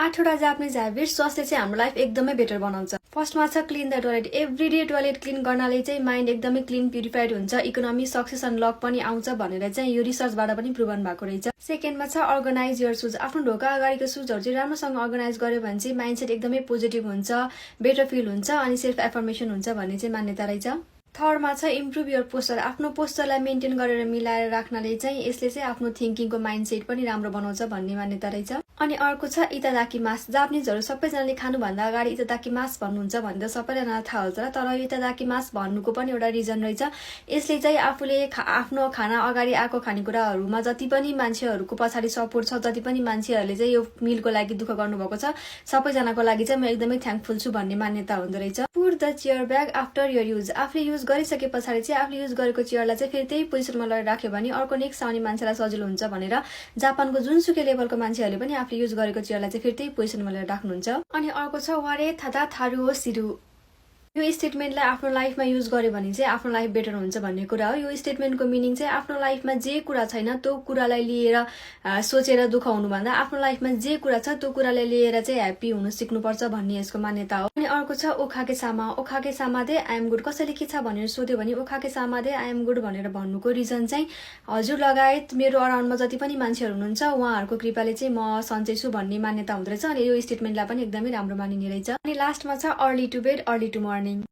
8वटा Japanese habits जसले चाहिँ हाम्रो लाइफ एकदमै बेटर बनाउँछ। फर्स्टमा छ clean the toilet. Everyday toilet clean गर्नाले चाहिँ माइन्ड एकदमै क्लिन प्युरिफाइड हुन्छ, इकोनोमी सक्सेस एन्ड लक पनि आउँछ भनेर चाहिँ यो रिसर्चबाट पनि प्रुभन भएको रहेछ। सेकेन्डमा छ अर्गनाइज योर सुज। आफ्नो ढोका अगाडिको सुजहरू चाहिँ राम्रोसँग अर्गनाइज गर्यो भने चाहिँ माइन्डसेट एकदमै पोजिटिभ हुन्छ, बेटर फिल हुन्छ अनि सेल्फ एफर्मेसन हुन्छ भन्ने चाहिँ मान्यता रहेछ। थर्डमा छ इम्प्रुभ योर पोस्चर। आफ्नो पोस्चरलाई मेन्टेन गरेर मिलाएर राख्नाले चाहिँ यसले चाहिँ आफ्नो थिङ्किङको माइन्डसेट पनि राम्रो बनाउँछ भन्ने मान्यता रहेछ। अनि अर्को छ इतादाकिमास। जापानिजहरू सबैजनाले खानुभन्दा अगाडि इतादाकिमास भन्नुहुन्छ भन्दा सबैजनालाई थाहा हुन्छ, तर यो इतादाकिमास भन्नुको पनि एउटा रिजन रहेछ। यसले चाहिँ आफूले आफ्नो खाना अगाडि आएको खानेकुराहरूमा जति पनि मान्छेहरूको पछाडि सपोर्ट छ, जति पनि मान्छेहरूले चाहिँ यो मिलको लागि दुःख गर्नुभएको छ, सबैजनाको लागि चाहिँ म एकदमै थ्याङ्कफुल छु भन्ने मान्यता हुँदो रहेछ। Put the chair bag after your use. आफूले युज गरिसके पछाडि चाहिँ आफूले युज गरेको चेयरलाई चाहिँ फेरि त्यही पोजिसनमा लगेर राख्यो भने अर्को नेक्स्ट आउने मान्छेलाई सजिलो हुन्छ भनेर जापानको जुनसुकै लेभलको मान्छेहरूले पनि आफूले युज गरेको चेयरलाई चाहिँ फेरि त्यही पोजिसनमा लगेर राख्नुहुन्छ। अनि अर्को छ वारे थादा थारू सिरु। यो स्टेटमेन्टलाई आफ्नो लाइफमा युज गर्यो भने चाहिँ आफ्नो लाइफ बेटर हुन्छ भन्ने कुरा हो। यो स्टेटमेन्टको मिनिङ चाहिँ आफ्नो लाइफमा जे कुरा छैन त्यो कुरालाई लिएर सोचेर दुःख हुनुभन्दा आफ्नो लाइफमा जे कुरा छ त्यो कुरालाई लिएर चाहिँ ह्याप्पी हुनु सिक्नुपर्छ भन्ने यसको मान्यता हो। अनि अर्को छ ओखाके सामा। ओखाके सामादे आई एम गुड। कसैले के छ भनेर सोध्यो भने ओखाके सामादे आई एम गुड भनेर भन्नुको रिजन चाहिँ हजुर लगायत मेरो अराउन्डमा जति पनि मान्छेहरू हुनुहुन्छ उहाँहरूको कृपाले चाहिँ म सन्चै छु भन्ने मान्यता हुँदो रहेछ। अनि यो स्टेटमेन्टलाई पनि एकदमै राम्रो मानिने रहेछ। अनि लास्टमा छ early to bed early to morning.